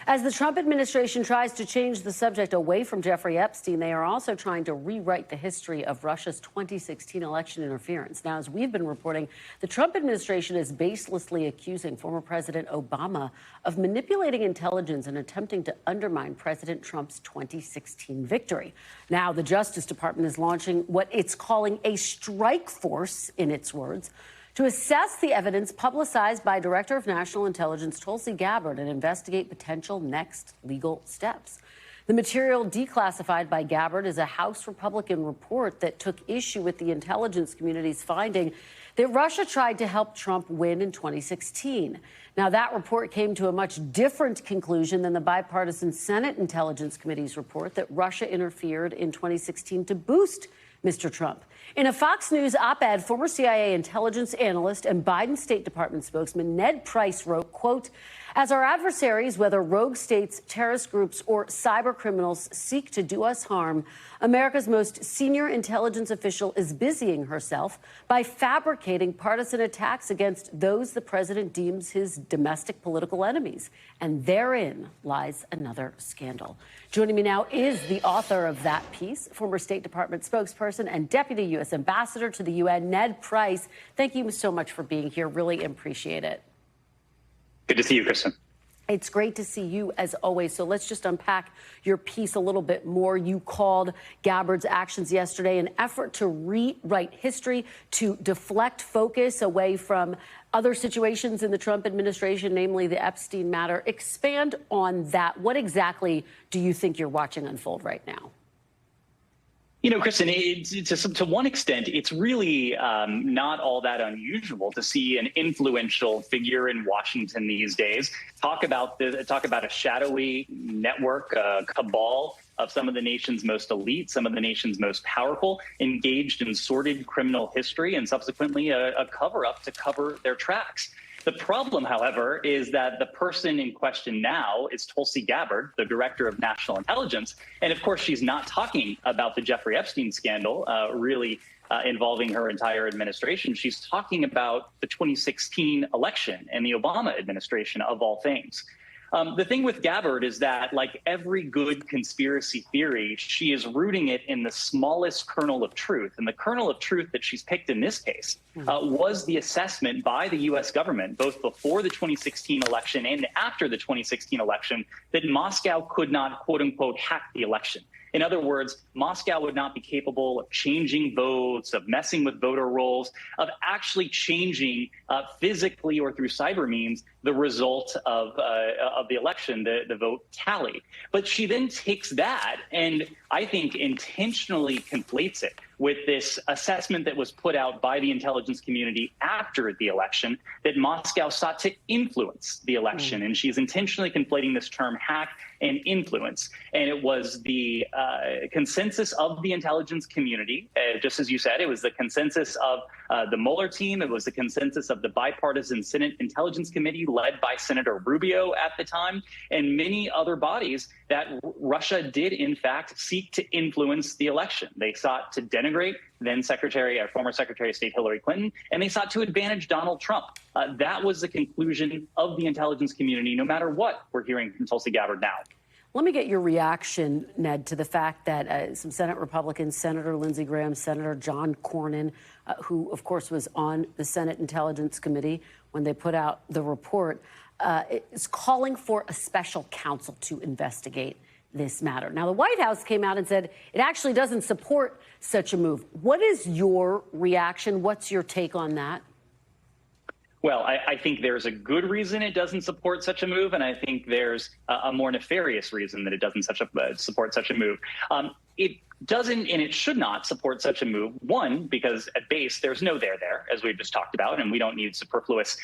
As the Trump administration tries to change the subject away from Jeffrey Epstein, they are also trying to rewrite the history of Russia's 2016 election interference. Now, as we've been reporting, the Trump administration is baselessly accusing former President Obama of manipulating intelligence and attempting to undermine President Trump's 2016 victory. Now, the Justice Department is launching what it's calling a strike force, in its words, to assess the evidence publicized by Director of National Intelligence Tulsi Gabbard and investigate potential next legal steps. The material declassified by Gabbard is a House Republican report that took issue with the intelligence community's finding that Russia tried to help Trump win in 2016. Now, that report came to a much different conclusion than the bipartisan Senate Intelligence Committee's report that Russia interfered in 2016 to boost Mr. Trump. In a Fox News op-ed, former CIA intelligence analyst and Biden State Department spokesman Ned Price wrote, quote, "As our adversaries, whether rogue states, terrorist groups, or cyber criminals, seek to do us harm, America's most senior intelligence official is busying herself by fabricating partisan attacks against those the president deems his domestic political enemies. And therein lies another scandal." Joining me now is the author of that piece, former State Department spokesperson and Deputy U.S. Ambassador to the UN, Ned Price. Thank you so much for being here. Really appreciate it. Good to see you, Kristen. It's great to see you, as always. So let's just unpack your piece a little bit more. You called Gabbard's actions yesterday an effort to rewrite history, to deflect focus away from other situations in the Trump administration, namely the Epstein matter. Expand on that. What exactly do you think you're watching unfold right now? You know, Kristen, to one extent, it's really not all that unusual to see an influential figure in Washington these days talk about a shadowy network, cabal of some of the nation's most elite, some of the nation's most powerful, engaged in sordid criminal history and subsequently a cover-up to cover their tracks. The problem, however, is that the person in question now is Tulsi Gabbard, the Director of National Intelligence. And of course, she's not talking about the Jeffrey Epstein scandal, involving her entire administration. She's talking about the 2016 election and the Obama administration, of all things. The thing with Gabbard is that, like every good conspiracy theory, she is rooting it in the smallest kernel of truth. And the kernel of truth that she's picked in this case was the assessment by the U.S. government, both before the 2016 election and after the 2016 election, that Moscow could not, quote unquote, hack the election. In other words, Moscow would not be capable of changing votes, of messing with voter rolls, of actually changing physically or through cyber means the result of the election, the vote tally. But she then takes that and I think intentionally conflates it with this assessment that was put out by the intelligence community after the election that Moscow sought to influence the election. And she's intentionally conflating this term hack and influence. And it was the consensus of the intelligence community. Just as you said, it was the consensus of the Mueller team. It was the consensus of the bipartisan Senate Intelligence Committee led by Senator Rubio at the time, and many other bodies that Russia did, in fact, seek to influence the election. They sought to denigrate then former Secretary of State Hillary Clinton, and they sought to advantage Donald Trump. That was the conclusion of the intelligence community, no matter what we're hearing from Tulsi Gabbard now. Let me get your reaction, Ned, to the fact that some Senate Republicans, Senator Lindsey Graham, Senator John Cornyn, who, of course, was on the Senate Intelligence Committee when they put out the report, is calling for a special counsel to investigate this matter. Now, the White House came out and said it actually doesn't support such a move. What is your reaction? What's your take on that? Well, I think there's a good reason it doesn't support such a move, and I think there's a more nefarious reason that it doesn't support such a move. It doesn't and it should not support such a move. One, because at base, there's no there, as we've just talked about, and we don't need superfluous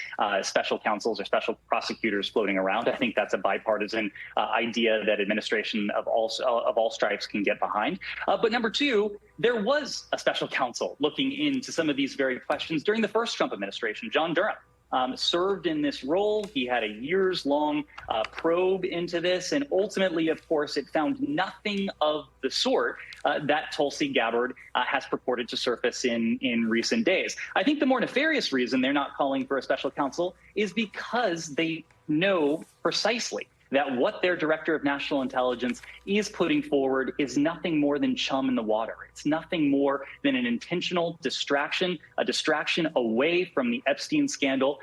special counsels or special prosecutors floating around. I think that's a bipartisan idea that administration of all stripes can get behind. But number two, there was a special counsel looking into some of these very questions during the first Trump administration. John Durham served in this role. He had a years-long probe into this, and ultimately, of course, it found nothing of the sort that Tulsi Gabbard has purported to surface in recent days. I think the more nefarious reason they're not calling for a special counsel is because they know precisely that what their director of national intelligence is putting forward is nothing more than chum in the water. It's nothing more than an intentional distraction, a distraction away from the Epstein scandal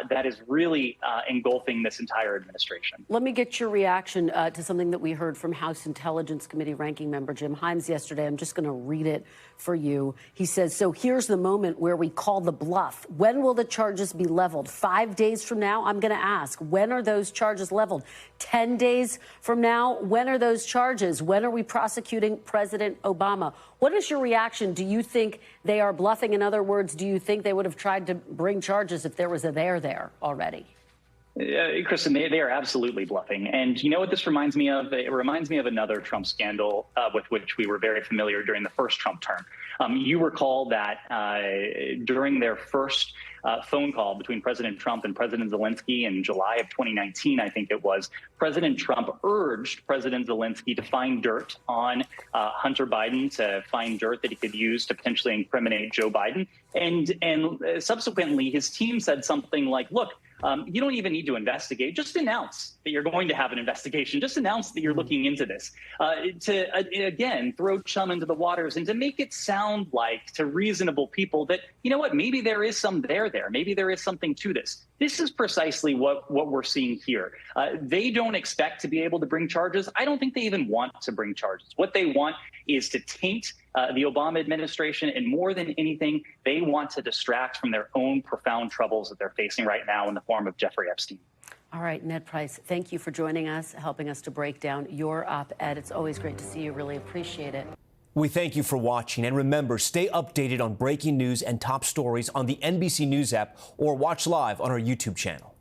that is really engulfing this entire administration. Let me get your reaction to something that we heard from House Intelligence Committee ranking member Jim Himes yesterday. I'm just going to read it for you. He says, so here's the moment where we call the bluff. When will the charges be leveled? 5 days from now? I'm going to ask, when are those charges leveled? 10 days from now? When are those charges? When are we prosecuting President Obama? What is your reaction? Do you think they are bluffing? In other words, do you think they would have tried to bring charges if there was a there already? Kristen, they are absolutely bluffing. And you know what this reminds me of? It reminds me of another Trump scandal with which we were very familiar during the first Trump term. You recall that during their first phone call between President Trump and President Zelensky in July of 2019, I think it was, President Trump urged President Zelensky to find dirt on Hunter Biden, to find dirt that he could use to potentially incriminate Joe Biden. And subsequently, his team said something like, look, you don't even need to investigate. Just announce that you're going to have an investigation. Just announce that you're looking into this. Again, throw chum into the waters and to make it sound like to reasonable people that, you know what, maybe there is some there. Maybe there is something to this. This is precisely what we're seeing here. They don't expect to be able to bring charges. I don't think they even want to bring charges. What they want is to taint the Obama administration, and more than anything, they want to distract from their own profound troubles that they're facing right now in the form of Jeffrey Epstein. All right, Ned Price, thank you for joining us, helping us to break down your op-ed. It's always great to see you. Really appreciate it. We thank you for watching, and remember, stay updated on breaking news and top stories on the NBC News app or watch live on our YouTube channel.